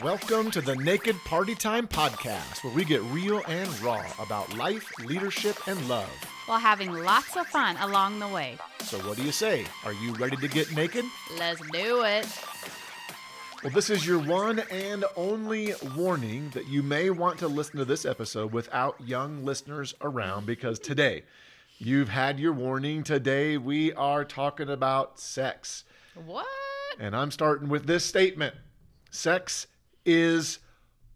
Welcome to the Naked Party Time podcast, where we get real and raw about life, leadership, and love. While having lots of fun along the way. So what do you say? Are you ready to get naked? Let's do it. Well, this is your one and only warning that you may want to listen to this episode without young listeners around, because today, you've had your warning. Today, we are talking about sex. What? And I'm starting with this statement. Sex is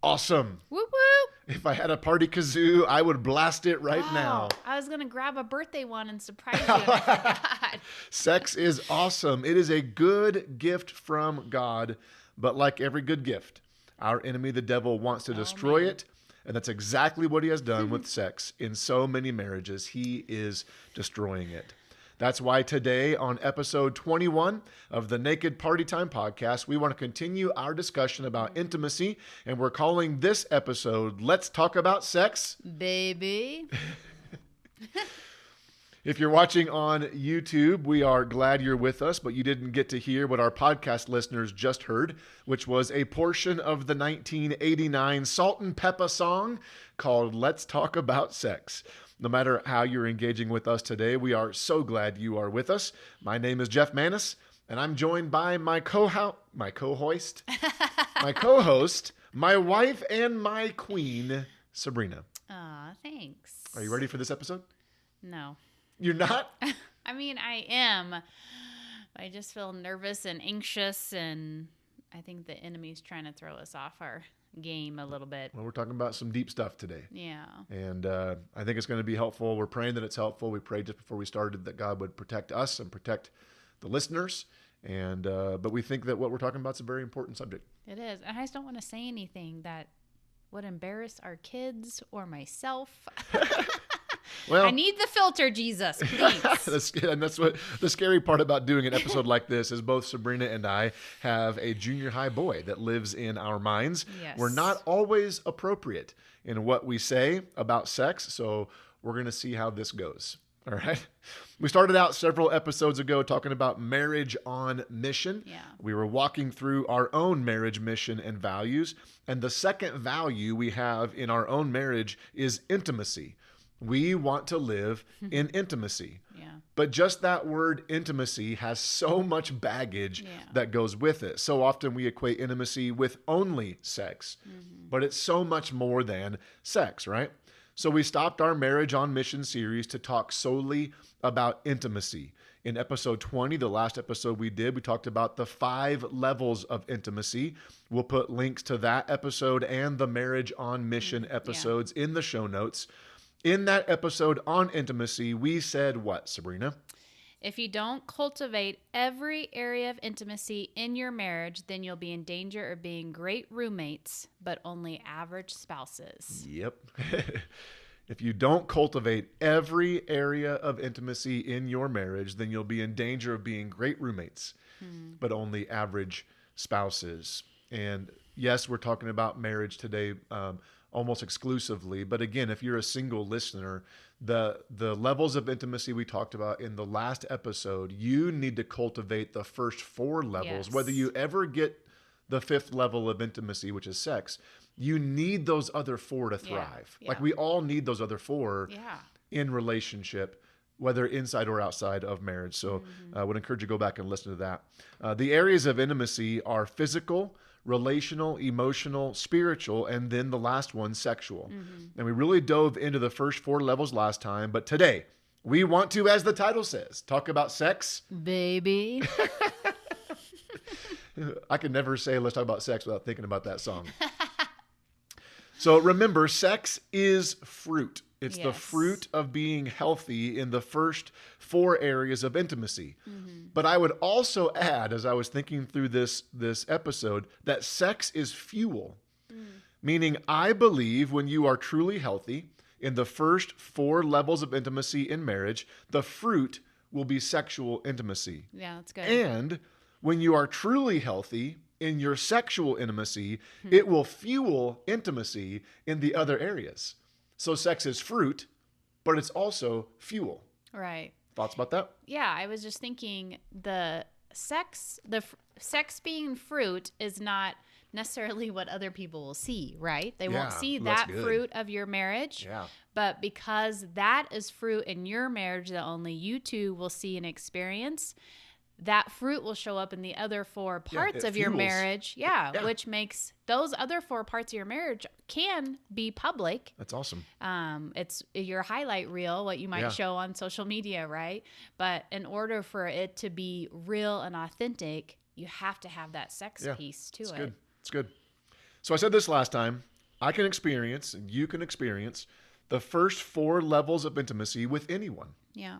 awesome. Whoop whoop. If I had a party kazoo, I would blast it right now. I was going to grab a birthday one and surprise you, and I forgot. Sex is awesome. It is a good gift from God, but like every good gift, our enemy, the devil, wants to destroy it, and that's exactly what he has done with sex in so many marriages. He is destroying it. That's why today on episode 21 of the Naked Party Time podcast, we want to continue our discussion about intimacy, and we're calling this episode, Let's Talk About Sex. Baby. If you're watching on YouTube, we are glad you're with us, but you didn't get to hear what our podcast listeners just heard, which was a portion of the 1989 Salt and Peppa song called Let's Talk About Sex. No matter how you're engaging with us today, we are so glad you are with us. My name is Jeff Manis, and I'm joined by my co-host, my wife, and my queen, Sabrina. Aw, thanks. Are you ready for this episode? No. You're not? I mean, I am. I just feel nervous and anxious, and I think the enemy's trying to throw us off our game a little bit. Well, we're talking about some deep stuff today. Yeah. And I think it's going to be helpful. We're praying that it's helpful. We prayed just before we started that God would protect us and protect the listeners. And but we think that what we're talking about is a very important subject. It is. And I just don't want to say anything that would embarrass our kids or myself. Well, I need the filter, Jesus, please. And that's what the scary part about doing an episode like this is. Both Sabrina and I have a junior high boy that lives in our minds. Yes. We're not always appropriate in what we say about sex, so we're going to see how this goes. All right. We started out several episodes ago talking about marriage on mission. Yeah. We were walking through our own marriage mission and values. And the second value we have in our own marriage is intimacy. We want to live in intimacy. Yeah. But just that word intimacy has so much baggage that goes with it. So often we equate intimacy with only sex, but it's so much more than sex, right? So we stopped our Marriage on Mission series to talk solely about intimacy. In episode 20, the last episode we did, we talked about the 5 levels of intimacy. We'll put links to that episode and the Marriage on Mission episodes in the show notes. In that episode on intimacy, we said what, Sabrina? If you don't cultivate every area of intimacy in your marriage, then you'll be in danger of being great roommates, but only average spouses. Yep. If you don't cultivate every area of intimacy in your marriage, then you'll be in danger of being great roommates, but only average spouses. And yes, we're talking about marriage today, almost exclusively. But again, if you're a single listener, the levels of intimacy we talked about in the last episode, you need to cultivate the first 4 levels. Yes. Whether you ever get the 5th level of intimacy, which is sex, you need those other 4 to thrive. Yeah. Like we all need those other 4 Yeah. in relationship, whether inside or outside of marriage. So I would encourage you to go back and listen to that. The areas of intimacy are physical, relational, emotional, spiritual, and then the last one, sexual. And we really dove into the first 4 levels last time, but today we want to, as the title says, talk about sex. Baby. I can never say let's talk about sex without thinking about that song. So remember, sex is fruit. It's the fruit of being healthy in the first 4 areas of intimacy. But I would also add, as I was thinking through this episode, that sex is fuel. Meaning, I believe when you are truly healthy in the first 4 levels of intimacy in marriage, the fruit will be sexual intimacy. Yeah, that's good. And when you are truly healthy in your sexual intimacy, it will fuel intimacy in the other areas. So sex is fruit, but it's also fuel. Right. Thoughts about that? Yeah, I was just thinking the sex being fruit is not necessarily what other people will see, right? They won't see that's that good. fruit of your marriage. Yeah. But because that is fruit in your marriage that only you two will see and experience, that fruit will show up in the other 4 parts of your marriage. Yeah, which makes those other 4 parts of your marriage can be public. That's awesome. It's your highlight reel, what you might show on social media, right? But in order for it to be real and authentic, you have to have that sex piece to it. Good. It's good. So I said this last time. I can experience, and you can experience, the first 4 levels of intimacy with anyone. Yeah.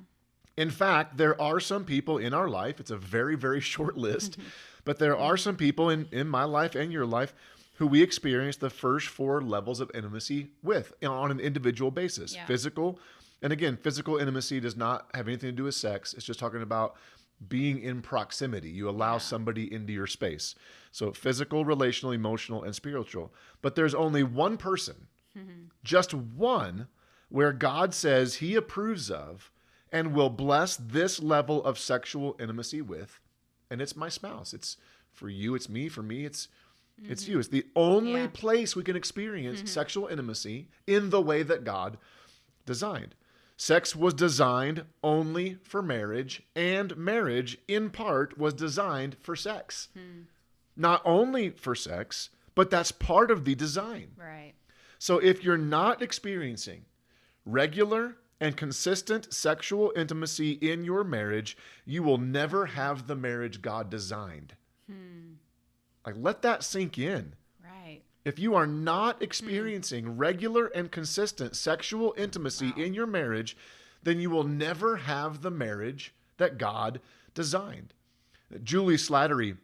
In fact, there are some people in our life, it's a very, very short list, but there are some people in my life and your life who we experience the first 4 levels of intimacy with on an individual basis. Yeah. Physical, and again, physical intimacy does not have anything to do with sex. It's just talking about being in proximity. You allow somebody into your space. So physical, relational, emotional, and spiritual. But there's only one person, just one, where God says he approves of and will bless this level of sexual intimacy with, and it's my spouse. It's for you, it's me. For me, it's you. It's the only place we can experience sexual intimacy in the way that God designed. Sex was designed only for marriage, and marriage, in part, was designed for sex. Not only for sex, but that's part of the design. Right. So if you're not experiencing regular and consistent sexual intimacy in your marriage, you will never have the marriage God designed. Like, let that sink in. Right. If you are not experiencing regular and consistent sexual intimacy in your marriage, then you will never have the marriage that God designed. Julie Slattery,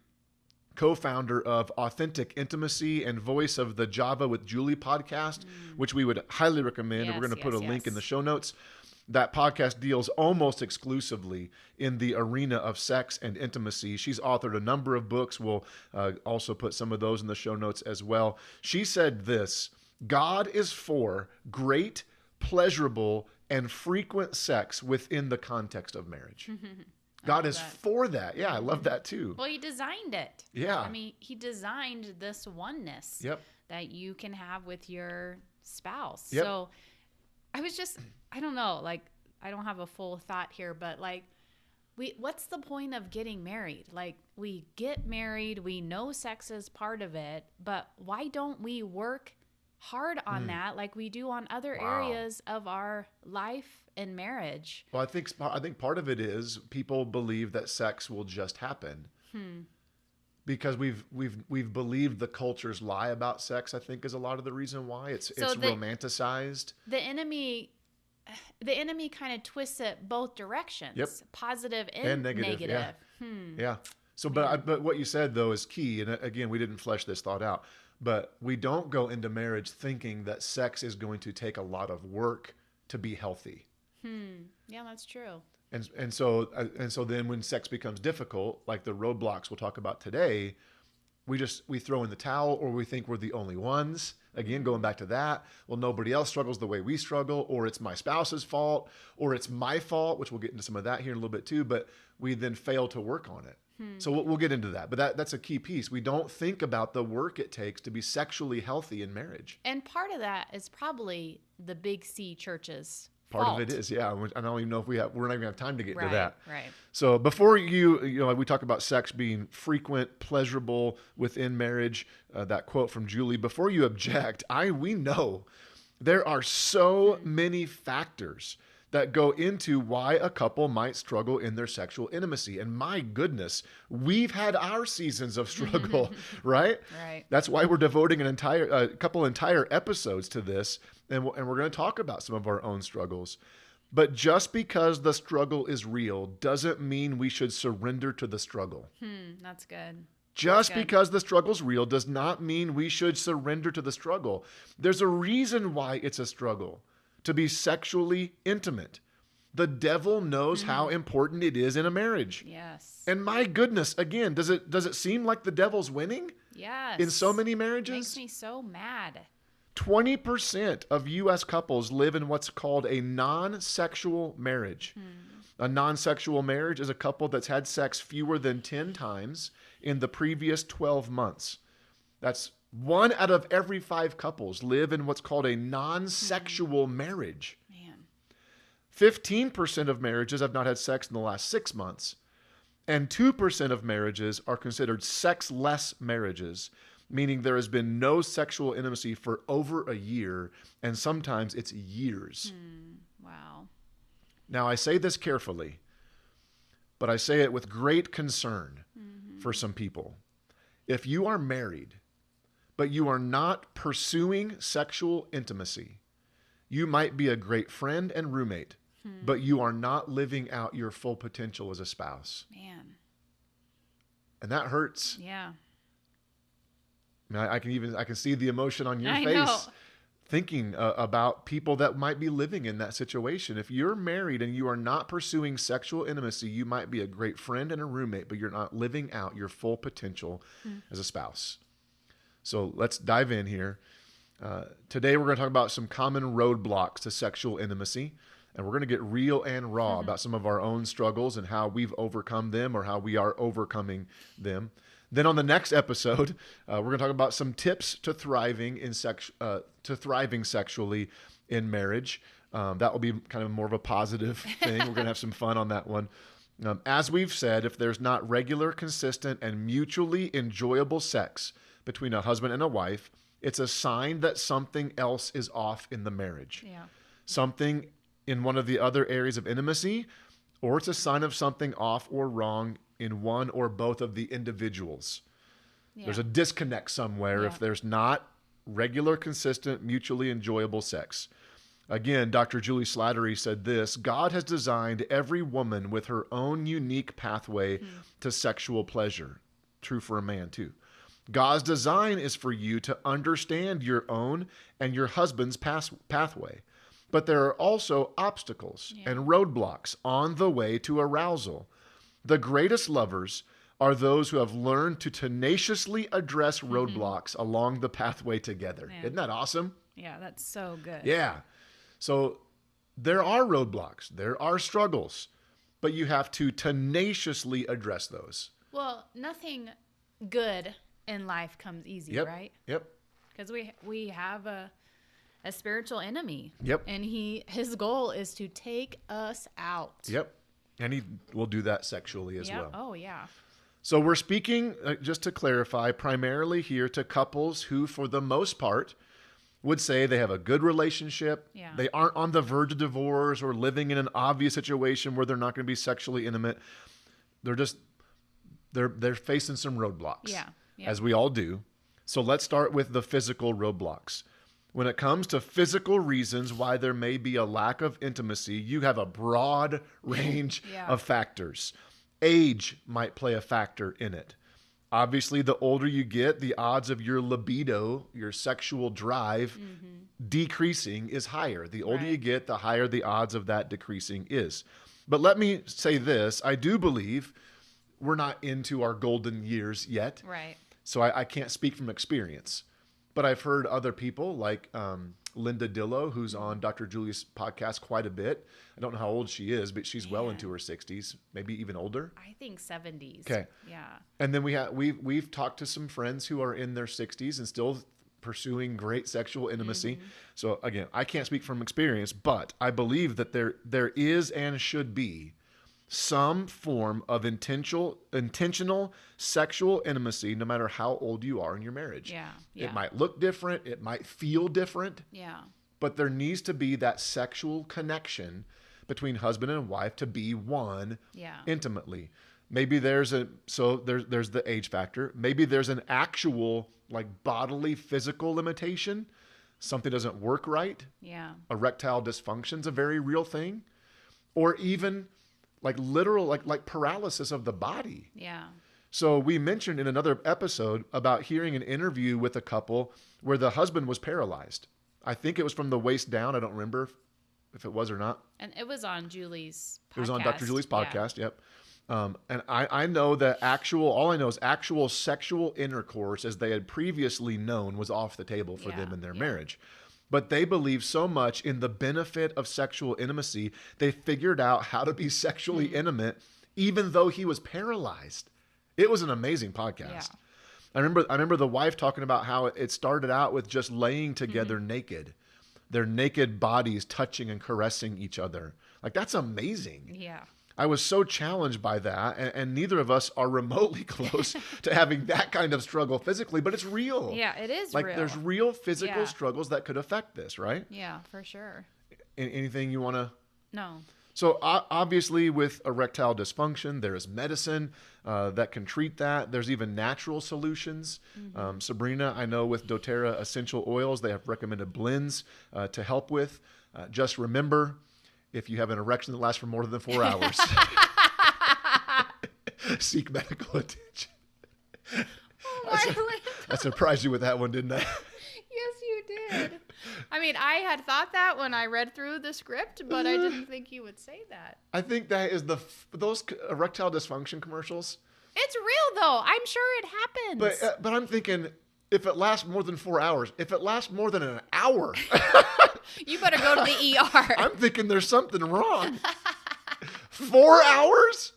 co-founder of Authentic Intimacy and voice of the Java with Julie podcast, which we would highly recommend. We're going to put a link in the show notes. That podcast deals almost exclusively in the arena of sex and intimacy. She's authored a number of books. We'll also put some of those in the show notes as well. She said this: God is for great, pleasurable, and frequent sex within the context of marriage. God is for that. Yeah, I love that too. Well, he designed it. Yeah. I mean, he designed this oneness that you can have with your spouse. Yep. So I don't know, like, I don't have a full thought here, but like, what's the point of getting married? Like, we get married, we know sex is part of it, but why don't we work hard on that like we do on other areas of our life and marriage? Well, I think part of it is people believe that sex will just happen. Because we've believed the culture's lie about sex, I think, is a lot of the reason why it's romanticized. The enemy kind of twists it both directions, positive and negative. Yeah. So, but what you said though is key, and again, we didn't flesh this thought out. But we don't go into marriage thinking that sex is going to take a lot of work to be healthy. Yeah, that's true. And so then when sex becomes difficult, like the roadblocks we'll talk about today, we throw in the towel, or we think we're the only ones. Again, going back to that, well, nobody else struggles the way we struggle, or it's my spouse's fault, or it's my fault, which we'll get into some of that here in a little bit too, but we then fail to work on it. So we'll get into that. But that's a key piece. We don't think about the work it takes to be sexually healthy in marriage. And part of that is probably the big C churches. Part of it is, yeah. I don't even know if we're not even gonna have time to get into that. Right. So before like we talk about sex being frequent, pleasurable within marriage, that quote from Julie, before you object, we know there are so many factors that go into why a couple might struggle in their sexual intimacy. And my goodness, we've had our seasons of struggle, right? Right. That's why we're devoting a couple entire episodes to this, and we're going to talk about some of our own struggles. But just because the struggle is real doesn't mean we should surrender to the struggle. That's good. Just because the struggle's real does not mean we should surrender to the struggle. There's a reason why it's a struggle. To be sexually intimate. The devil knows how important it is in a marriage. Yes. And my goodness, again, does it seem like the devil's winning? Yes. In so many marriages? Makes me so mad. 20% of U.S. couples live in what's called a non-sexual marriage. A non-sexual marriage is a couple that's had sex fewer than 10 times in the previous 12 months. That's 1 out of every 5 couples live in what's called a non-sexual marriage. Man. 15% of marriages have not had sex in the last 6 months. And 2% of marriages are considered sexless marriages, meaning there has been no sexual intimacy for over a year, and sometimes it's years. Wow. Now, I say this carefully, but I say it with great concern for some people. If you are married, but you are not pursuing sexual intimacy, you might be a great friend and roommate, but you are not living out your full potential as a spouse. Man. And that hurts. Yeah. I mean, I can see the emotion on your I face know. thinking about people that might be living in that situation. If you're married and you are not pursuing sexual intimacy, you might be a great friend and a roommate, but you're not living out your full potential as a spouse. So let's dive in here. Today we're going to talk about some common roadblocks to sexual intimacy. And we're going to get real and raw about some of our own struggles and how we've overcome them or how we are overcoming them. Then on the next episode, we're going to talk about some tips to thriving sexually in marriage. That will be kind of more of a positive thing. We're going to have some fun on that one. As we've said, if there's not regular, consistent, and mutually enjoyable sex between a husband and a wife, it's a sign that something else is off in the marriage. Yeah. Something in one of the other areas of intimacy, or it's a sign of something off or wrong in one or both of the individuals. Yeah. There's a disconnect somewhere if there's not regular, consistent, mutually enjoyable sex. Again, Dr. Julie Slattery said this: God has designed every woman with her own unique pathway to sexual pleasure. True for a man too. God's design is for you to understand your own and your husband's pathway. But there are also obstacles and roadblocks on the way to arousal. The greatest lovers are those who have learned to tenaciously address roadblocks along the pathway together. Yeah. Isn't that awesome? Yeah, that's so good. Yeah. So there are roadblocks, there are struggles, but you have to tenaciously address those. Well, nothing good in life comes easy, right? Yep. Because we have a spiritual enemy. Yep. And his goal is to take us out. Yep. And he will do that sexually as well. Oh, yeah. So we're speaking, just to clarify, primarily here to couples who, for the most part, would say they have a good relationship. Yeah. They aren't on the verge of divorce or living in an obvious situation where they're not going to be sexually intimate. They're facing some roadblocks. Yeah. As we all do. So let's start with the physical roadblocks. When it comes to physical reasons why there may be a lack of intimacy, you have a broad range of factors. Age might play a factor in it. Obviously, the older you get, the odds of your libido, your sexual drive, decreasing is higher. The older you get, the higher the odds of that decreasing is. But let me say this. I do believe we're not into our golden years yet. Right. So I can't speak from experience. But I've heard other people like Linda Dillow, who's on Dr. Julie's podcast quite a bit. I don't know how old she is, but she's well into her 60s, maybe even older. I think 70s. Okay. Yeah. And then we've talked to some friends who are in their 60s and still pursuing great sexual intimacy. So again, I can't speak from experience, but I believe that there is and should be some form of intentional sexual intimacy, no matter how old you are in your marriage. Yeah. It might look different. It might feel different. Yeah. But there needs to be that sexual connection between husband and wife to be one intimately. Maybe there's the age factor. Maybe there's an actual like bodily physical limitation. Something doesn't work right. Yeah. Erectile dysfunction's a very real thing. Or even like literal, like paralysis of the body. Yeah. So we mentioned in another episode about hearing an interview with a couple where the husband was paralyzed. I think it was from the waist down. I don't remember if it was or not. And it was on Julie's podcast. It was on Dr. Julie's podcast. Yep. And I know that all I know is actual sexual intercourse as they had previously known was off the table for them in their marriage. But they believe so much in the benefit of sexual intimacy, they figured out how to be sexually intimate, even though he was paralyzed. It was an amazing podcast. I remember the wife talking about how it started out with just laying together naked, their naked bodies touching and caressing each other. Like, that's amazing. Yeah. I was so challenged by that, and neither of us are remotely close to having that kind of struggle physically, but it's real. Yeah, it is like, real. there's real physical struggles that could affect this, right? Yeah, for sure. Anything you want to? No. So obviously with erectile dysfunction, there is medicine that can treat that. There's even natural solutions. Sabrina, I know with doTERRA essential oils, they have recommended blends to help with. Just remember, if you have an erection that lasts for more than 4 hours, seek medical attention. I surprised you with that one, didn't I? Yes, you did. I mean, I had thought that when I read through the script, but I didn't think you would say that. I think that is those erectile dysfunction commercials. It's real, though. I'm sure it happens. But I'm thinking, if it lasts more than 4 hours, if it lasts more than an hour, you better go to the ER. I'm thinking there's something wrong. 4 hours?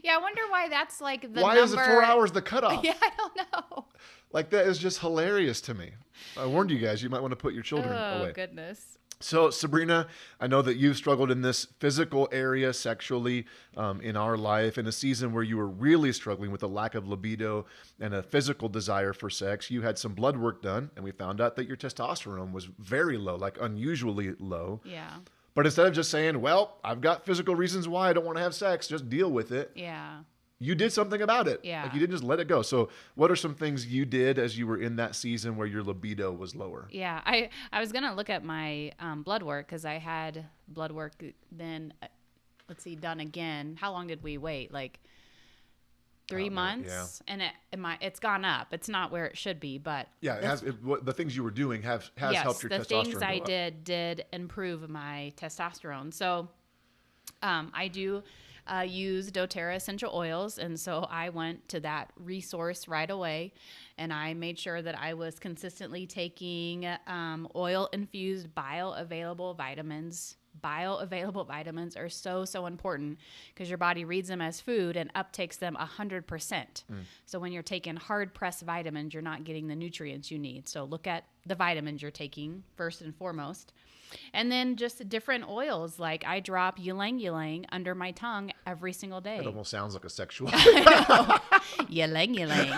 Yeah, I wonder why that's like the Why number. is it 4 hours the cutoff? Yeah, I don't know. Like, that is just hilarious to me. I warned you guys, you might want to put your children away. Oh, goodness. So, Sabrina, I know that you've struggled in this physical area sexually in our life, in a season where you were really struggling with a lack of libido and a physical desire for sex. You had some blood work done, and we found out that your testosterone was very low, like unusually low. Yeah. But instead of just saying, well, I've got physical reasons why I don't want to have sex, just deal with it. Yeah. You did something about it. Yeah. Like, you didn't just let it go. So what are some things you did as you were in that season where your libido was lower? Yeah. I was going to look at my blood work because I had blood work then, done again. How long did we wait? Like 3 months? Yeah. And it's gone up. It's not where it should be, but. Yeah, the things you were doing has helped your testosterone the things I go up. did improve my testosterone. So I do use doTERRA essential oils, and so I went to that resource right away, and I made sure that I was consistently taking oil-infused bioavailable vitamins. Bioavailable vitamins are so important because your body reads them as food and uptakes them 100%. So when you're taking hard-pressed vitamins, you're not getting the nutrients you need. So look at the vitamins you're taking first and foremost. And then just different oils. Like I drop ylang ylang under my tongue every single day. It almost sounds like a sexual. Ylang ylang.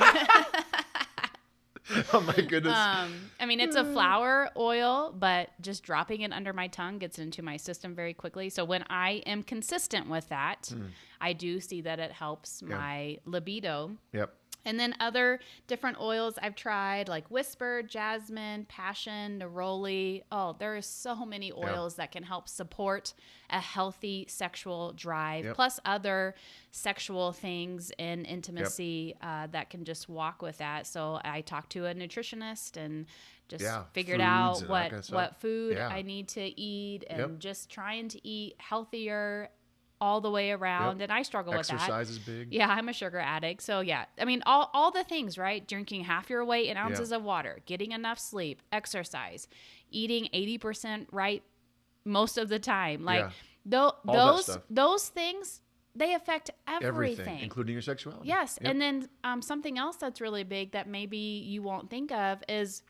Oh my goodness. I mean, it's a flower oil, but just dropping it under my tongue gets into my system very quickly. So when I am consistent with that, I do see that it helps my libido. Yep. And then other different oils I've tried, like Whisper, Jasmine, Passion, Neroli. Oh, there are so many oils that can help support a healthy sexual drive, plus other sexual things in intimacy that can just walk with that. So I talked to a nutritionist and just figured out what food I need to eat and just trying to eat healthier all the way around. And I struggle with that. Exercise is big. Yeah, I'm a sugar addict. So yeah, I mean, all the things, right? Drinking half your weight in ounces of water, getting enough sleep, exercise, eating 80% right most of the time. Like those things, they affect everything. Including your sexuality. Yes. And then something else that's really big that maybe you won't think of is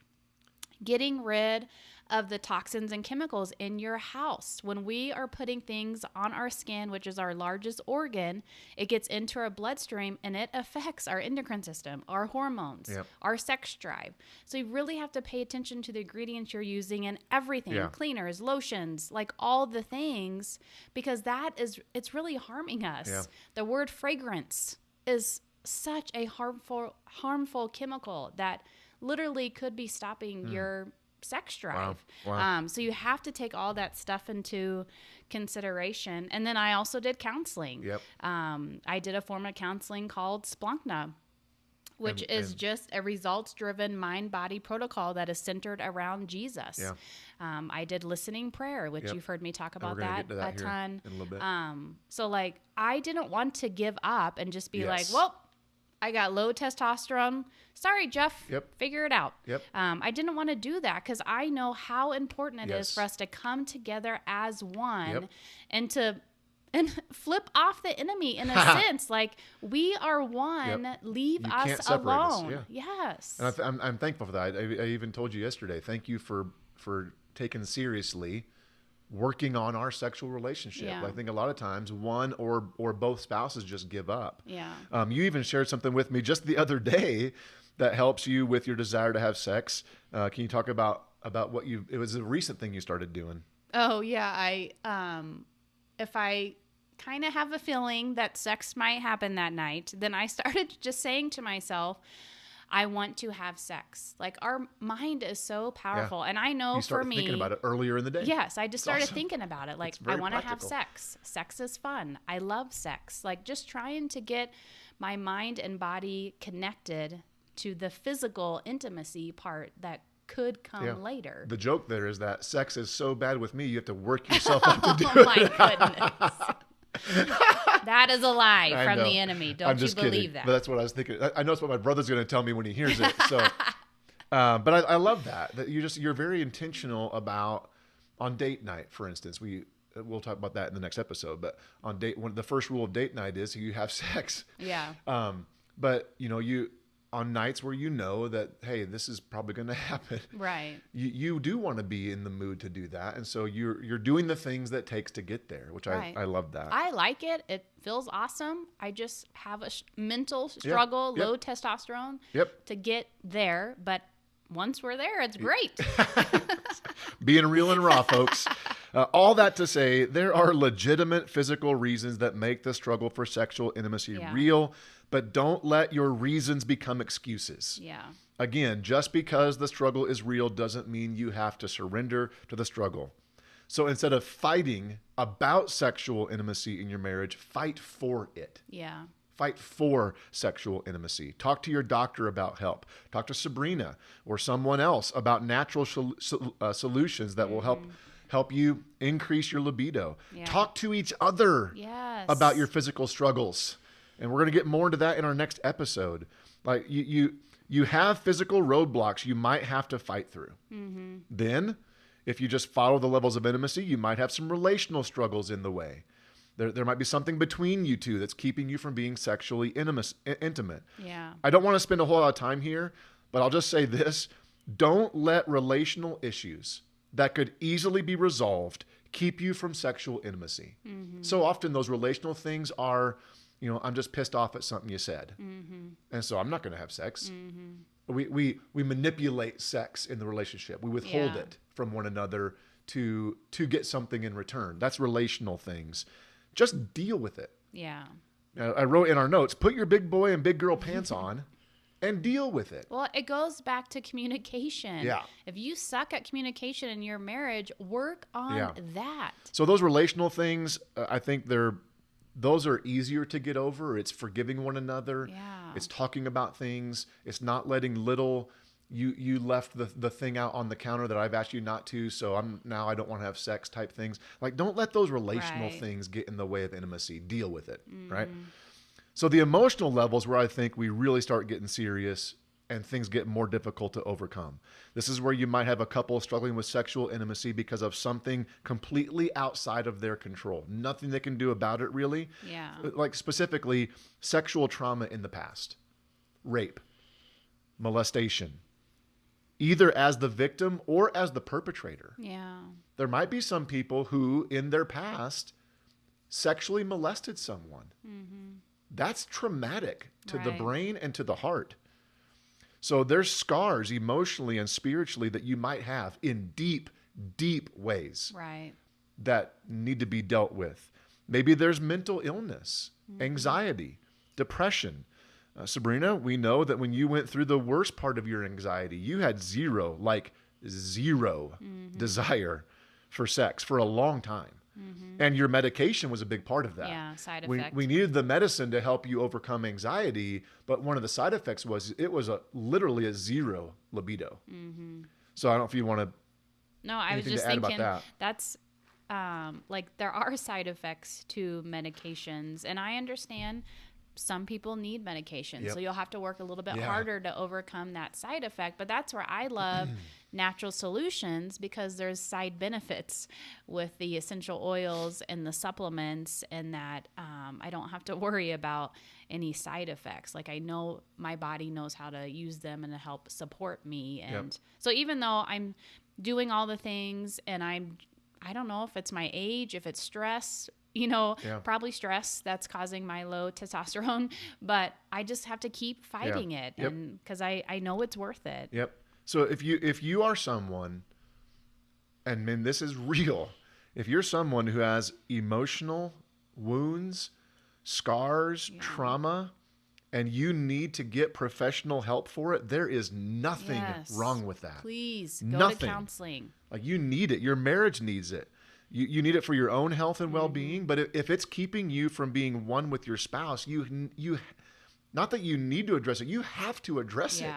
getting rid of the toxins and chemicals in your house. When we are putting things on our skin, which is our largest organ, it gets into our bloodstream and it affects our endocrine system, our hormones, our sex drive. So you really have to pay attention to the ingredients you're using and everything, cleaners, lotions, like all the things, because it's really harming us. Yeah. The word fragrance is such a harmful chemical that literally could be stopping your sex drive. Wow. So you have to take all that stuff into consideration. And then I also did counseling. Yep. I did a form of counseling called Splankna, which is just a results-driven mind-body protocol that is centered around Jesus. Yeah. I did listening prayer, which you've heard me talk about that a ton. In a little bit. So like, I didn't want to give up and just be like, well, I got low testosterone. Sorry, Jeff. Figure it out. I didn't want to do that because I know how important it is for us to come together as one and to and flip off the enemy in a sense. Like, we are one. Yep. Leave You us can't separate us. alone. Yeah. Yes. And I'm thankful for that. I even told you yesterday, thank you for taking seriously working on our sexual relationship. Yeah. I think a lot of times one or both spouses just give up. Yeah. You even shared something with me just the other day that helps you with your desire to have sex. Can you talk about what it was a recent thing you started doing? Oh yeah. If I kind of have a feeling that sex might happen that night, then I started just saying to myself, I want to have sex. Like, our mind is so powerful. Yeah. And I know for me, thinking about it earlier in the day. Yes. I just started thinking about it. Like, I want to have practical. sex. Sex is fun. I love sex. Like, just trying to get my mind and body connected to the physical intimacy part that could come later. The joke there is that sex is so bad with me, you have to work yourself up to do it. Oh my goodness. That is a lie from the enemy. Don't you believe kidding. that? But that's what I was thinking. I know it's what my brother's going to tell me when he hears it. So, but I love that you're very intentional about on date night, for instance. We'll talk about that in the next episode. But on the first rule of date night is you have sex. Yeah. But you on nights where you know that, hey, this is probably going to happen. Right. You do want to be in the mood to do that. And so you're doing the things that it takes to get there, which I love that. I like it. It feels awesome. I just have a mental struggle, low testosterone to get there. But once we're there, it's great. Being real and raw, folks. All that to say, there are legitimate physical reasons that make the struggle for sexual intimacy real. But don't let your reasons become excuses. Yeah. Again, just because the struggle is real doesn't mean you have to surrender to the struggle. So instead of fighting about sexual intimacy in your marriage, fight for it. Yeah. Fight for sexual intimacy. Talk to your doctor about help. Talk to Sabrina or someone else about natural solutions that will help you increase your libido. Yeah. Talk to each other about your physical struggles. And we're going to get more into that in our next episode. Like you have physical roadblocks you might have to fight through. Mm-hmm. Then, if you just follow the levels of intimacy, you might have some relational struggles in the way. There might be something between you two that's keeping you from being sexually intimate. Yeah. I don't want to spend a whole lot of time here, but I'll just say this. Don't let relational issues that could easily be resolved keep you from sexual intimacy. Mm-hmm. So often those relational things are, I'm just pissed off at something you said. Mm-hmm. And so I'm not going to have sex. Mm-hmm. We manipulate sex in the relationship. We withhold it from one another to get something in return. That's relational things. Just deal with it. Yeah. I wrote in our notes, put your big boy and big girl pants on and deal with it. Well, it goes back to communication. Yeah. If you suck at communication in your marriage, work on that. So those relational things, I think those are easier to get over. It's forgiving one another. Yeah. It's talking about things. It's not letting you left the thing out on the counter that I've asked you not to, so I don't want to have sex type things. Like, don't let those relational things get in the way of intimacy. Deal with it, right? So the emotional levels where I think we really start getting serious and things get more difficult to overcome. This is where you might have a couple struggling with sexual intimacy because of something completely outside of their control. Nothing they can do about it, really. Yeah. Like specifically sexual trauma in the past, rape, molestation, either as the victim or as the perpetrator. Yeah. There might be some people who in their past sexually molested someone. Mm-hmm. That's traumatic to the brain and to the heart. So there's scars emotionally and spiritually that you might have in deep, deep ways that need to be dealt with. Maybe there's mental illness, anxiety, depression. Sabrina, we know that when you went through the worst part of your anxiety, you had zero desire for sex for a long time. Mm-hmm. And your medication was a big part of that. Yeah, side effect. We needed the medicine to help you overcome anxiety, but one of the side effects was literally a zero libido. Mm-hmm. So I don't know if you want to. No, I was just thinking that's like there are side effects to medications, and I understand some people need medication, so you'll have to work a little bit harder to overcome that side effect. But that's where I love natural solutions because there's side benefits with the essential oils and the supplements, and that I don't have to worry about any side effects. Like, I know my body knows how to use them and to help support me. And so even though I'm doing all the things, and I don't know if it's my age, if it's stress, probably stress that's causing my low testosterone, but I just have to keep fighting it. And because I know it's worth it. Yep. So if you are someone, and man, this is real, if you're someone who has emotional wounds, scars, trauma, and you need to get professional help for it, there is nothing wrong with that. Please go to counseling. Like, you need it. Your marriage needs it. You need it for your own health and well-being. But if it's keeping you from being one with your spouse, you not that you need to address it, you have to address it.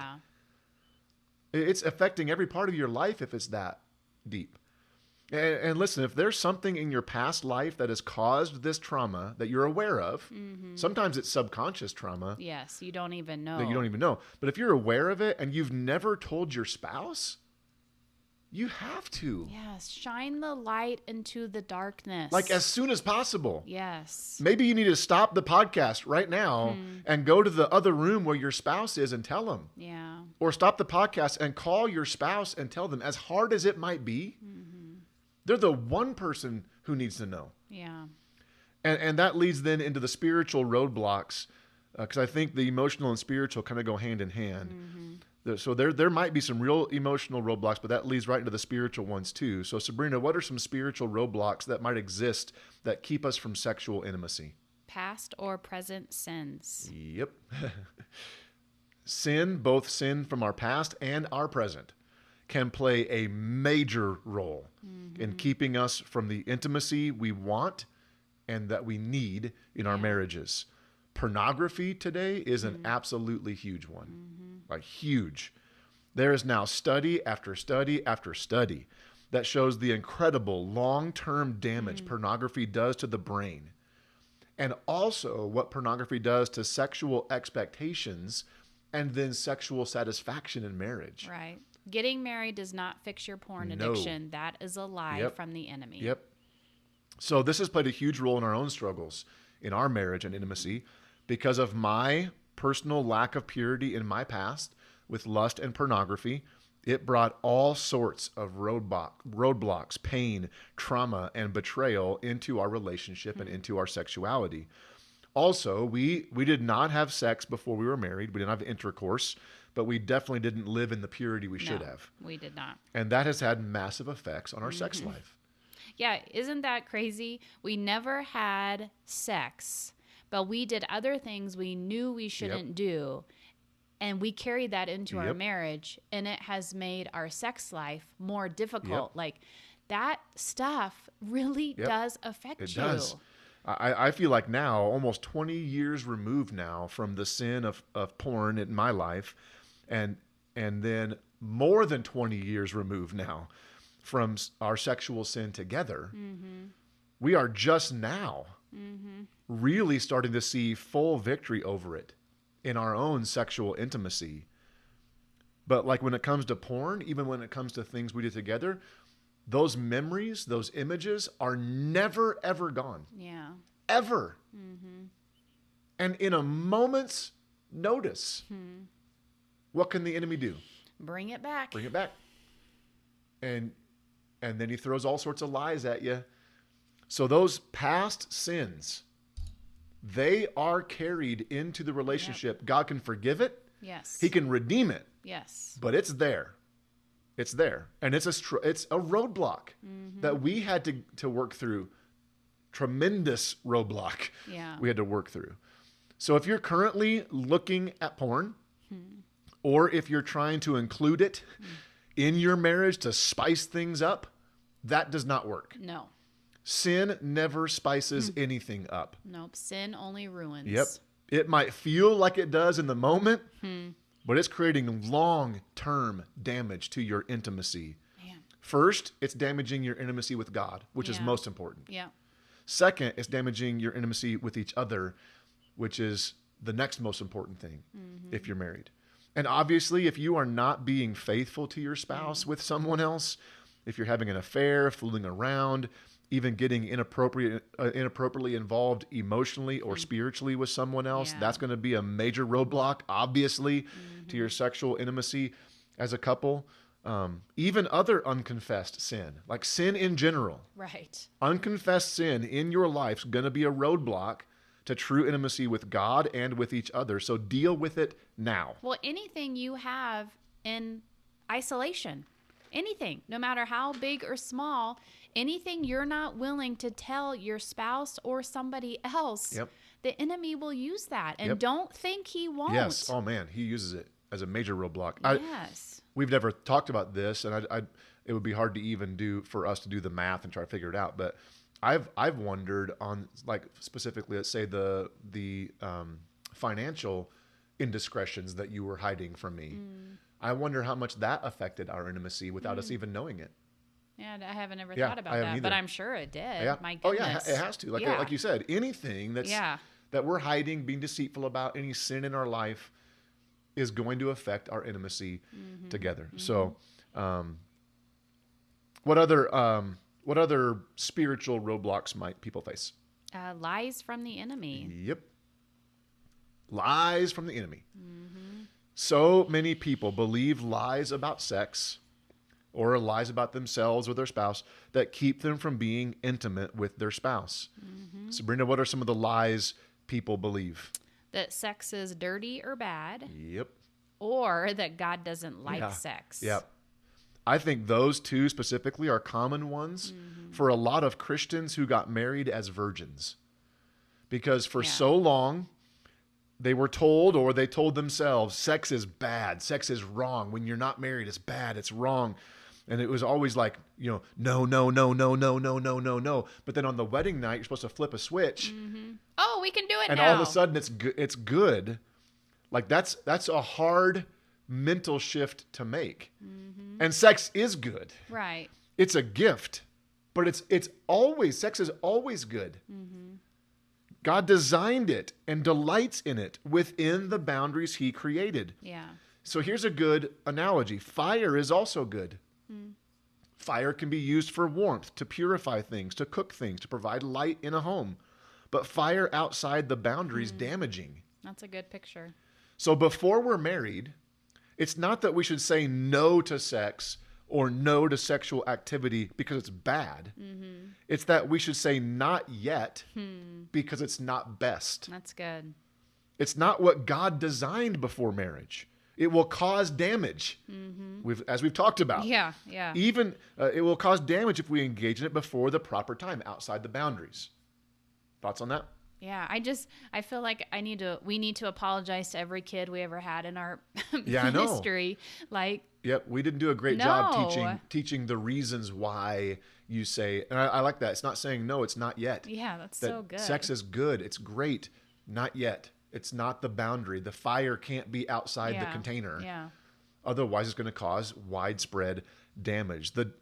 It's affecting every part of your life if it's that deep. And listen, if there's something in your past life that has caused this trauma that you're aware of, sometimes it's subconscious trauma. Yes, you don't even know. That you don't even know. But if you're aware of it and you've never told your spouse, you have to. Yes, shine the light into the darkness. Like, as soon as possible. Yes. Maybe you need to stop the podcast right now and go to the other room where your spouse is and tell them. Yeah. Or stop the podcast and call your spouse and tell them, as hard as it might be, they're the one person who needs to know. Yeah. And that leads then into the spiritual roadblocks, because I think the emotional and spiritual kind of go hand in hand. So there might be some real emotional roadblocks, but that leads right into the spiritual ones too. So Sabrina, what are some spiritual roadblocks that might exist that keep us from sexual intimacy? Past or present sins. Yep. Sin, both sin from our past and our present, can play a major role in keeping us from the intimacy we want and that we need in our marriages. Pornography today is an absolutely huge one. Like, huge. There is now study after study after study that shows the incredible long-term damage pornography does to the brain, and also what pornography does to sexual expectations and then sexual satisfaction in marriage. Right. Getting married does not fix your porn addiction. That is a lie from the enemy. Yep. So this has played a huge role in our own struggles in our marriage and intimacy because of my personal lack of purity in my past with lust and pornography. It brought all sorts of roadblocks, pain, trauma, and betrayal into our relationship and into our sexuality. Also, we did not have sex before we were married. We didn't have intercourse, but we definitely didn't live in the purity we should have. We did not. And that has had massive effects on our sex life. Yeah, isn't that crazy? We never had sex, but we did other things we knew we shouldn't do. And we carried that into our marriage, and it has made our sex life more difficult. Like, that stuff really does affect you. It does. I feel like now, almost 20 years removed now from the sin of porn in my life, and then more than 20 years removed now from our sexual sin together, we are just now really starting to see full victory over it in our own sexual intimacy. But like when it comes to porn, even when it comes to things we did together, those memories, those images are never, ever gone. Yeah. Ever. And in a moment's notice, what can the enemy do? Bring it back. Bring it back. And then he throws all sorts of lies at you. So those past sins, they are carried into the relationship. God can forgive it. Yes. He can redeem it. Yes. But it's there. It's there. And it's a roadblock that we had to work through. Tremendous roadblock we had to work through. So if you're currently looking at porn, or if you're trying to include it in your marriage to spice things up, that does not work. No. Sin never spices anything up. Nope. Sin only ruins. Yep. It might feel like it does in the moment, but it's creating long-term damage to your intimacy. Man. First, it's damaging your intimacy with God, which is most important. Yeah. Second, it's damaging your intimacy with each other, which is the next most important thing if you're married. And obviously, if you are not being faithful to your spouse with someone else, if you're having an affair, fooling around, even getting inappropriately involved emotionally or spiritually with someone else, that's going to be a major roadblock, obviously, to your sexual intimacy as a couple. Even other unconfessed sin, like sin in general. Right. Unconfessed sin in your life is going to be a roadblock to true intimacy with God and with each other. So deal with it now. Well, anything you have in isolation, anything, no matter how big or small, anything you're not willing to tell your spouse or somebody else, the enemy will use that. And don't think he won't. Yes. Oh, man. He uses it as a major roadblock. Yes. We've never talked about this, and it would be hard to even do for us to do the math and try to figure it out. But I've wondered on, like, specifically, let's say the financial indiscretions that you were hiding from me. I wonder how much that affected our intimacy without us even knowing it. Yeah, I haven't ever thought about that, but I'm sure it did. Yeah. My goodness. Oh yeah, it has to. Like you said, anything that we're hiding, being deceitful about, any sin in our life is going to affect our intimacy together. So, what other spiritual roadblocks might people face? Lies from the enemy. Yep. Lies from the enemy. So many people believe lies about sex or lies about themselves or their spouse that keep them from being intimate with their spouse. So, Brenda, what are some of the lies people believe? That sex is dirty or bad. Yep. Or that God doesn't like sex. Yep. I think those two specifically are common ones for a lot of Christians who got married as virgins. Because for so long, they were told, or they told themselves, sex is bad. Sex is wrong. When you're not married, it's bad. It's wrong. And it was always like, no, no, no, no, no, no, no, no, no. But then on the wedding night, you're supposed to flip a switch. Oh, we can do it and now. And all of a sudden, it's good. Like, that's a hard mental shift to make. And sex is good. Right. It's a gift. But it's always, sex is always good. God designed it and delights in it within the boundaries he created. Yeah. So here's a good analogy. Fire is also good. Fire can be used for warmth, to purify things, to cook things, to provide light in a home. But fire outside the boundaries damaging. That's a good picture. So before we're married, it's not that we should say no to sex or no to sexual activity because it's bad. It's that we should say not yet because it's not best. That's good. It's not what God designed before marriage. It will cause damage, as we've talked about. Yeah. Even it will cause damage if we engage in it before the proper time, outside the boundaries. Thoughts on that? Yeah, I feel like we need to apologize to every kid we ever had in our history. Like, yep, we didn't do a great job teaching the reasons why you say, and I like that. It's not saying no, it's not yet. Yeah, that's so good. Sex is good. It's great. Not yet. It's not the boundary. The fire can't be outside the container. Yeah. Otherwise, it's going to cause widespread damage. The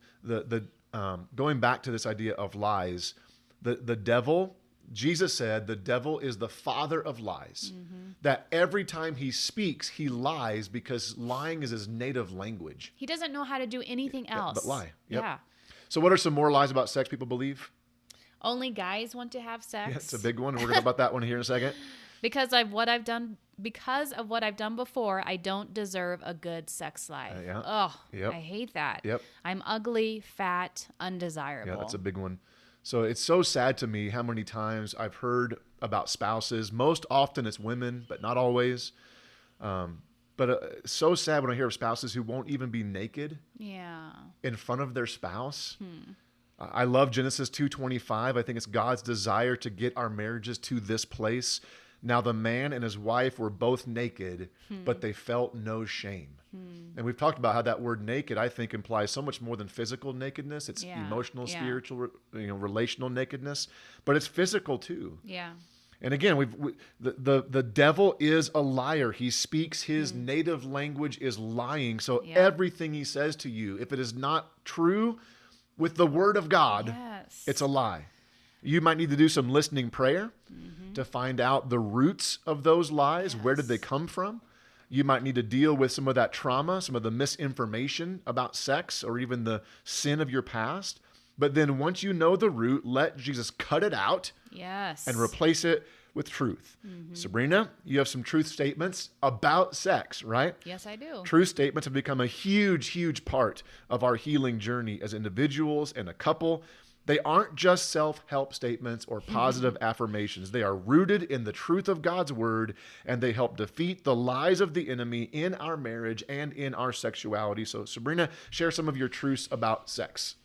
going back to this idea of lies, the devil, Jesus said, the devil is the father of lies. That every time he speaks, he lies because lying is his native language. He doesn't know how to do anything else. But lie. Yep. Yeah. So what are some more lies about sex people believe? Only guys want to have sex. Yeah, it's a big one. We're going to talk about that one here in a second. Because of what I've done before, I don't deserve a good sex life. I hate that. Yep. I'm ugly, fat, undesirable. Yeah, that's a big one. So it's so sad to me how many times I've heard about spouses. Most often it's women, but not always. But so sad when I hear of spouses who won't even be naked in front of their spouse. I love Genesis 2:25. I think it's God's desire to get our marriages to this place. Now the man and his wife were both naked, but they felt no shame. And we've talked about how that word naked, I think, implies so much more than physical nakedness. It's emotional, spiritual, relational nakedness, but it's physical too. Yeah. And again, the devil is a liar. He speaks his native language is lying. So everything he says to you, if it is not true with the word of God, it's a lie. You might need to do some listening prayer to find out the roots of those lies. Where did they come from? You might need to deal with some of that trauma, some of the misinformation about sex, or even the sin of your past. But then once you know the root, let Jesus cut it out. Yes. And replace it with truth. Sabrina, you have some truth statements about sex, right? Yes, I do. Truth statements have become a huge, huge part of our healing journey as individuals and a couple. They aren't just self-help statements or positive affirmations. They are rooted in the truth of God's word, and they help defeat the lies of the enemy in our marriage and in our sexuality. So Sabrina, share some of your truths about sex.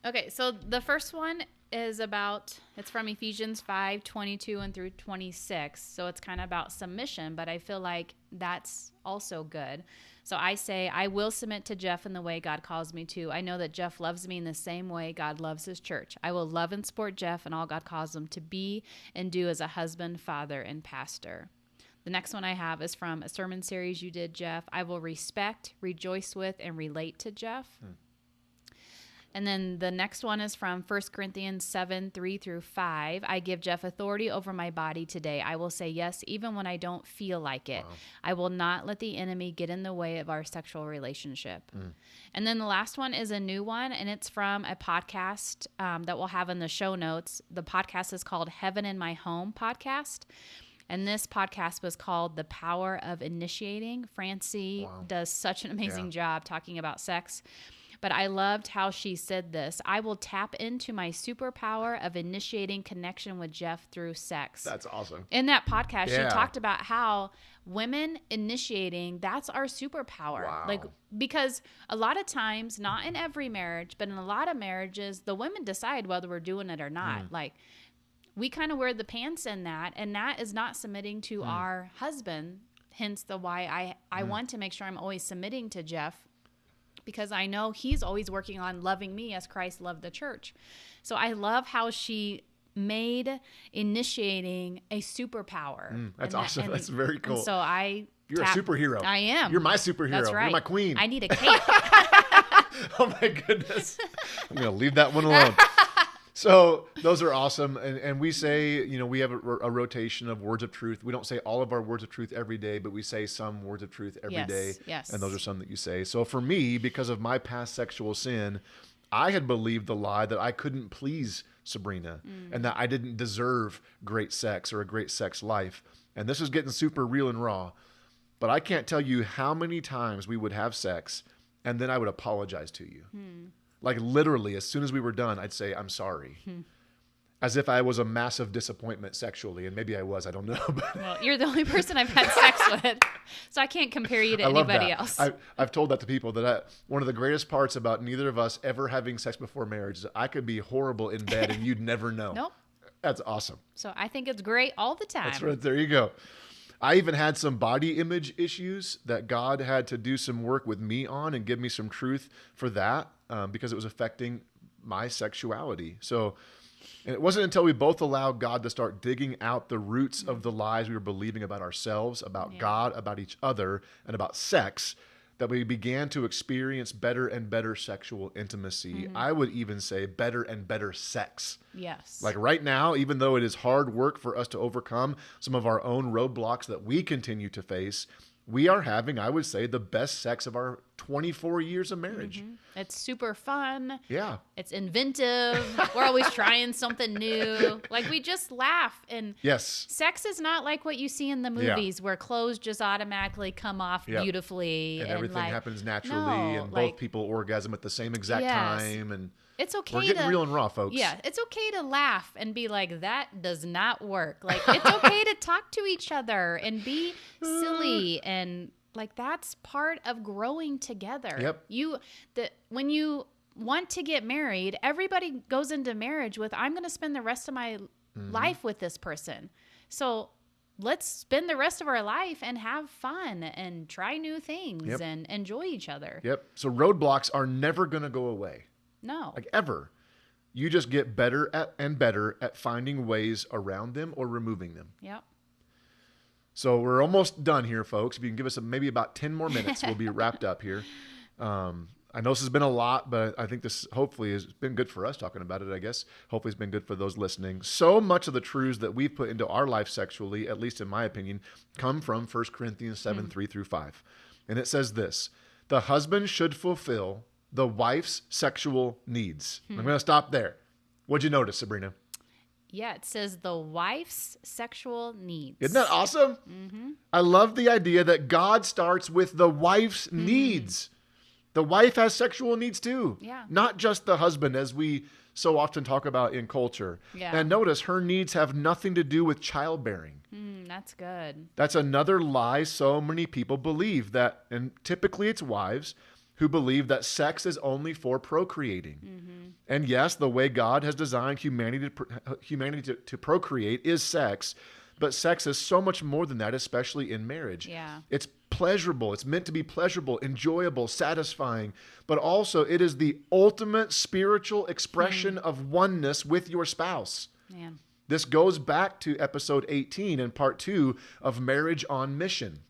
Okay, so the first one is it's from Ephesians 5:22 and through 26. So it's kind of about submission, but I feel like that's also good. So I say, I will submit to Jeff in the way God calls me to. I know that Jeff loves me in the same way God loves his church. I will love and support Jeff and all God calls him to be and do as a husband, father, and pastor. The next one I have is from a sermon series you did, Jeff. I will respect, rejoice with, and relate to Jeff. And then the next one is from 1 Corinthians 7:3-5. I give Jeff authority over my body today. I will say yes even when I don't feel like it. Wow. I will not let the enemy get in the way of our sexual relationship. And then the last one is a new one, and it's from a podcast that we'll have in the show notes. The podcast is called Heaven in My Home Podcast. And this podcast was called The Power of Initiating. Francie does such an amazing job talking about sex. But I loved how she said this. I will tap into my superpower of initiating connection with Jeff through sex. That's awesome. In that podcast, she talked about how women initiating, that's our superpower. Wow. Like, because a lot of times, not in every marriage, but in a lot of marriages, the women decide whether we're doing it or not. Like, we kind of wear the pants in that, and that is not submitting to our husband. Hence the why I want to make sure I'm always submitting to Jeff, because I know he's always working on loving me as Christ loved the church. So I love how she made initiating a superpower. That's awesome. That's very cool. So you're a superhero. I am. You're my superhero. That's right. You're my queen. I need a cape. Oh my goodness. I'm going to leave that one alone. So those are awesome. And we say, we have a rotation of words of truth. We don't say all of our words of truth every day, but we say some words of truth every day. Yes. And those are some that you say. So for me, because of my past sexual sin, I had believed the lie that I couldn't please Sabrina and that I didn't deserve great sex or a great sex life. And this is getting super real and raw. But I can't tell you how many times we would have sex and then I would apologize to you. Like literally, as soon as we were done, I'd say, I'm sorry. As if I was a massive disappointment sexually. And maybe I was, I don't know. But well, you're the only person I've had sex with. So I can't compare you to anybody else. I've told that to people that one of the greatest parts about neither of us ever having sex before marriage is I could be horrible in bed and you'd never know. Nope. That's awesome. So I think it's great all the time. That's right. There you go. I even had some body image issues that God had to do some work with me on and give me some truth for that. Because it was affecting my sexuality. So and it wasn't until we both allowed God to start digging out the roots of the lies we were believing about ourselves, about God, about each other, and about sex, that we began to experience better and better sexual intimacy. I would even say better and better sex. Yes. Like right now, even though it is hard work for us to overcome some of our own roadblocks that we continue to face, we are having, I would say, the best sex of our 24 years of marriage. It's super fun. Yeah. It's inventive. We're always trying something new. Like, we just laugh. And sex is not like what you see in the movies where clothes just automatically come off beautifully. And everything happens naturally. And both people orgasm at the same exact time. And it's okay. We're getting real and raw, folks. Yeah, it's okay to laugh and be like, that does not work. Like, it's okay to talk to each other and be silly, and like that's part of growing together. When you want to get married, everybody goes into marriage with, I'm going to spend the rest of my life with this person. So let's spend the rest of our life and have fun and try new things and enjoy each other. So roadblocks are never going to go away. No. Like ever. You just get better at finding ways around them or removing them. So we're almost done here, folks. If you can give us maybe about 10 more minutes, we'll be wrapped up here. I know this has been a lot, but I think this hopefully has been good for us talking about it, I guess. Hopefully it's been good for those listening. So much of the truths that we've put into our life sexually, at least in my opinion, come from 1 Corinthians 7, 3-5. And it says this: the husband should fulfill the wife's sexual needs. I'm going to stop there. What'd you notice, Sabrina? Yeah, it says the wife's sexual needs. Isn't that awesome? Mm-hmm. I love the idea that God starts with the wife's needs. The wife has sexual needs too. Yeah. Not just the husband, as we so often talk about in culture. Yeah. And notice her needs have nothing to do with childbearing. That's good. That's another lie so many people believe, that, and typically it's wives who believe that sex is only for procreating. And yes, the way God has designed humanity to procreate is sex, but sex is so much more than that, especially in marriage. Yeah. It's pleasurable. It's meant to be pleasurable, enjoyable, satisfying, but also it is the ultimate spiritual expression of oneness with your spouse. Man. This goes back to episode 18 and part 2 of Marriage on Mission.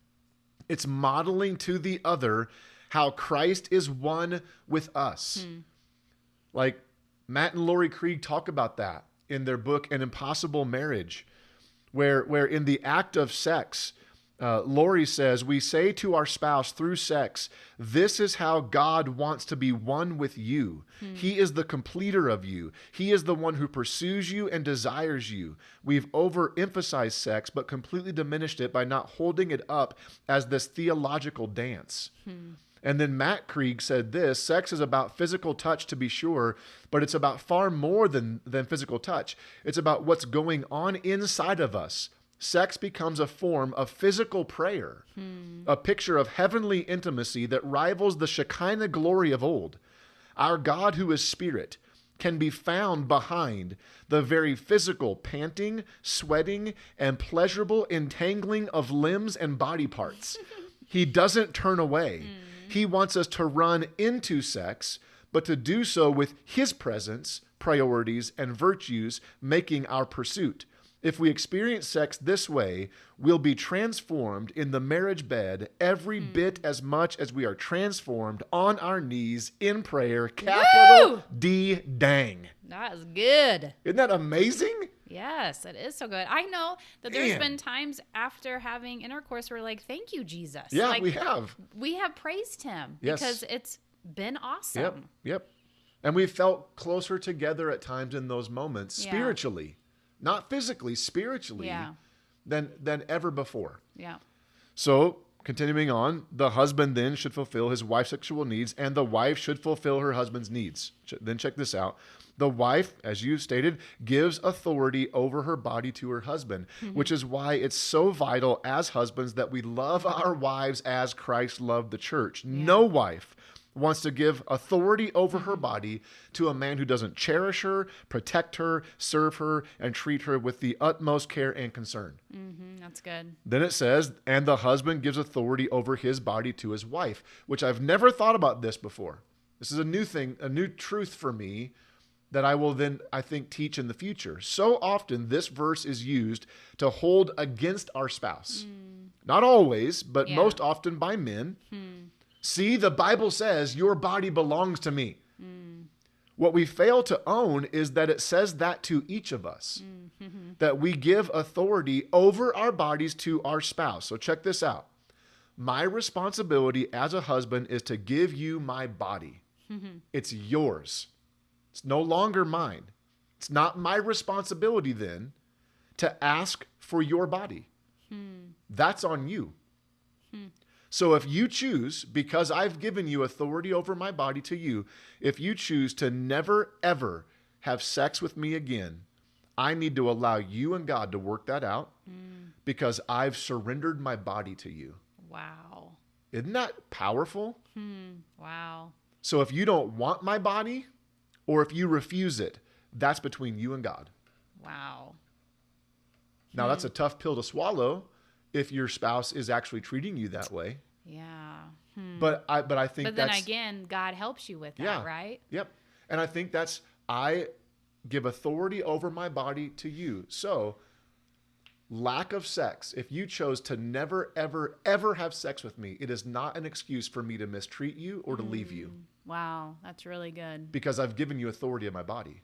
It's modeling to the other how Christ is one with us. Like Matt and Lori Krieg talk about that in their book, An Impossible Marriage, where in the act of sex, Lori says, we say to our spouse through sex, this is how God wants to be one with you. He is the completer of you. He is the one who pursues you and desires you. We've overemphasized sex, but completely diminished it by not holding it up as this theological dance. And then Matt Krieg said this: sex is about physical touch, to be sure, but it's about far more than physical touch. It's about what's going on inside of us. Sex becomes a form of physical prayer, a picture of heavenly intimacy that rivals the Shekinah glory of old. Our God, who is spirit, can be found behind the very physical panting, sweating, and pleasurable entangling of limbs and body parts. He doesn't turn away. He wants us to run into sex, but to do so with his presence, priorities, and virtues making our pursuit. If we experience sex this way, we'll be transformed in the marriage bed every bit as much as we are transformed on our knees in prayer. Capital D dang. That is good. Isn't that amazing? Yes, it is so good. I know that there's been times after having intercourse where we're like, thank you, Jesus. Yeah, like, we have. We have praised him because it's been awesome. Yep. And we felt closer together at times in those moments, spiritually. Not physically, spiritually, than ever before. Yeah. So, continuing on, the husband then should fulfill his wife's sexual needs, and the wife should fulfill her husband's needs. Then check this out. The wife, as you stated, gives authority over her body to her husband, which is why it's so vital as husbands that we love our wives as Christ loved the church. Yeah. No wife wants to give authority over her body to a man who doesn't cherish her, protect her, serve her, and treat her with the utmost care and concern. That's good. Then it says, and the husband gives authority over his body to his wife, which I've never thought about this before. This is a new thing, a new truth for me that I will then, I think, teach in the future. So often this verse is used to hold against our spouse. Not always, but most often by men. See, the Bible says your body belongs to me. What we fail to own is that it says that to each of us, that we give authority over our bodies to our spouse. So check this out. My responsibility as a husband is to give you my body. It's yours. It's no longer mine. It's not my responsibility then to ask for your body. That's on you. So if you choose, because I've given you authority over my body to you, if you choose to never, ever have sex with me again, I need to allow you and God to work that out because I've surrendered my body to you. Wow. Isn't that powerful? Wow. So if you don't want my body or if you refuse it, that's between you and God. Wow. Now that's a tough pill to swallow if your spouse is actually treating you that way. Yeah. But I think But then again, God helps you with that, right? Yep. And I think I give authority over my body to you. So lack of sex, if you chose to never, ever, ever have sex with me, it is not an excuse for me to mistreat you or to leave you. Wow. That's really good. Because I've given you authority in my body.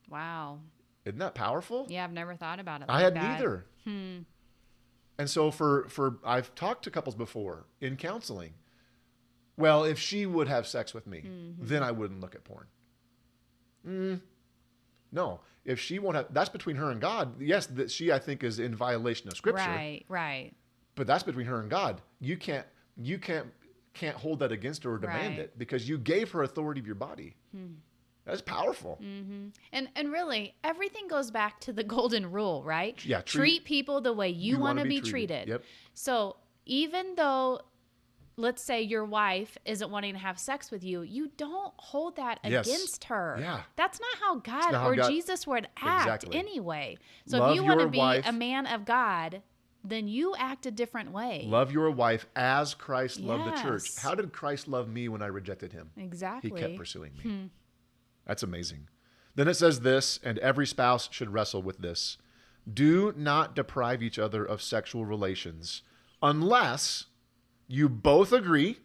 Wow. Isn't that powerful? Yeah, I've never thought about it like I had that. neither. And so I've talked to couples before in counseling. Well, if she would have sex with me, then I wouldn't look at porn. No, if she won't have, that's between her and God. Yes, that she, I think, is in violation of Scripture. Right. But that's between her and God. You can't hold that against her or demand it because you gave her authority of your body. That's powerful. And really, everything goes back to the golden rule, right? Yeah. Treat people the way you want to be treated. Yep. So even though, let's say your wife isn't wanting to have sex with you, you don't hold that against her. Yeah. That's not how God Jesus would act anyway. So if you want to be a man of God, then you act a different way. Love your wife as Christ loved the church. How did Christ love me when I rejected him? Exactly. He kept pursuing me. That's amazing. Then it says this, and every spouse should wrestle with this. Do not deprive each other of sexual relations unless you both agree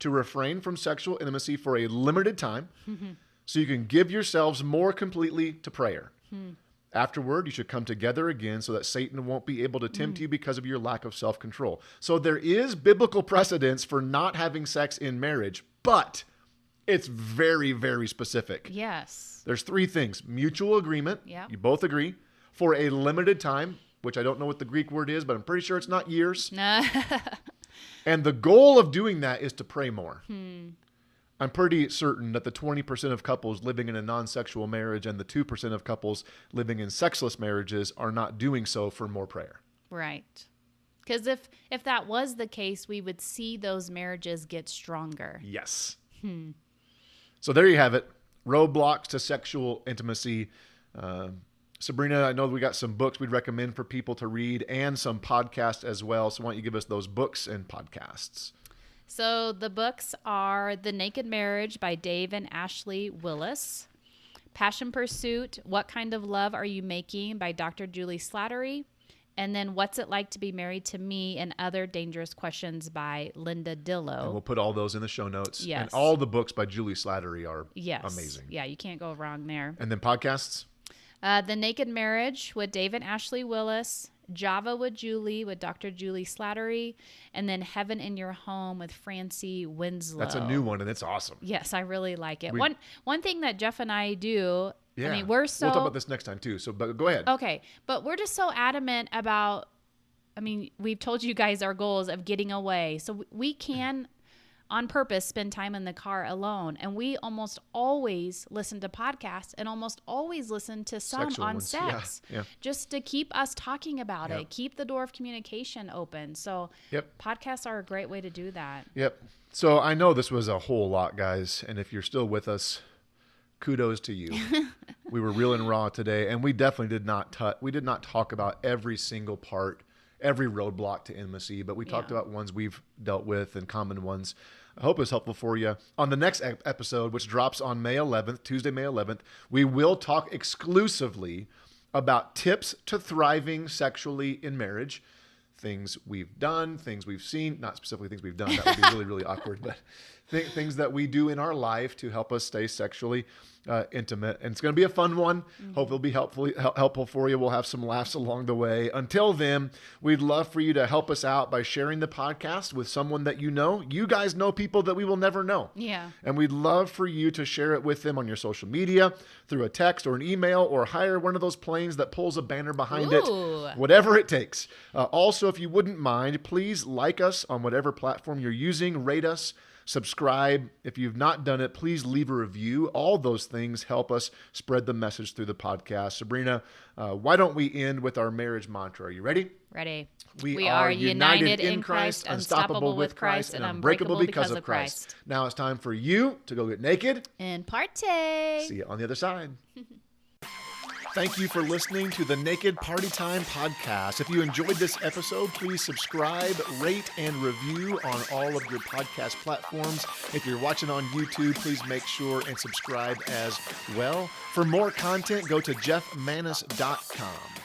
to refrain from sexual intimacy for a limited time so you can give yourselves more completely to prayer. Afterward, you should come together again so that Satan won't be able to tempt you because of your lack of self-control. So there is biblical precedence for not having sex in marriage, but it's very, very specific. Yes. There's 3 things. Mutual agreement. Yeah. You both agree. For a limited time, which I don't know what the Greek word is, but I'm pretty sure it's not years. And the goal of doing that is to pray more. I'm pretty certain that the 20% of couples living in a non-sexual marriage and the 2% of couples living in sexless marriages are not doing so for more prayer. Right. Because if that was the case, we would see those marriages get stronger. Yes. So there you have it. Roadblocks to sexual intimacy. Sabrina, I know we got some books we'd recommend for people to read and some podcasts as well. So why don't you give us those books and podcasts? So the books are The Naked Marriage by Dave and Ashley Willis. Passion Pursuit, What Kind of Love Are You Making by Dr. Julie Slattery. And then What's It Like to Be Married to Me and Other Dangerous Questions by Linda Dillow. And we'll put all those in the show notes. Yes. And all the books by Julie Slattery are amazing. Yeah, you can't go wrong there. And then podcasts? The Naked Marriage with Dave and Ashley Willis. Java with Julie with Dr. Julie Slattery. And then Heaven in Your Home with Francie Winslow. That's a new one, and it's awesome. Yes, I really like it. One thing that Jeff and I do... Yeah. I mean, we'll talk about this next time too. But go ahead. Okay. But we're just so adamant about, I mean, we've told you guys our goals of getting away. So we can, on purpose, spend time in the car alone. And we almost always listen to podcasts and almost always listen to some Sexual on ones. sex. Yeah. Just to keep us talking about it. Keep the door of communication open. So podcasts are a great way to do that. Yep. So I know this was a whole lot, guys. And if you're still with us, kudos to you. We were real and raw today, and we definitely did not talk about every single part, every roadblock to intimacy, but we talked about ones we've dealt with and common ones. I hope it was helpful for you. On the next episode, which drops on May 11th, Tuesday, May 11th, we will talk exclusively about tips to thriving sexually in marriage. Things we've done, things we've seen, not specifically things we've done. That would be really, really awkward, but things that we do in our life to help us stay sexually intimate. And it's going to be a fun one. Hope it'll be helpful for you. We'll have some laughs along the way. Until then, we'd love for you to help us out by sharing the podcast with someone that you know. You guys know people that we will never know. Yeah. And we'd love for you to share it with them on your social media, through a text or an email, or hire one of those planes that pulls a banner behind it. Whatever it takes. Also, if you wouldn't mind, please like us on whatever platform you're using. Rate us. Subscribe. If you've not done it, please leave a review. All those things help us spread the message through the podcast. Sabrina, why don't we end with our marriage mantra? Are you ready? Ready. We are united in Christ, unstoppable with Christ, and unbreakable because of Christ. Now it's time for you to go get naked and partay. See you on the other side. Thank you for listening to the Naked Party Time podcast. If you enjoyed this episode, please subscribe, rate, and review on all of your podcast platforms. If you're watching on YouTube, please make sure and subscribe as well. For more content, go to jeffmanis.com.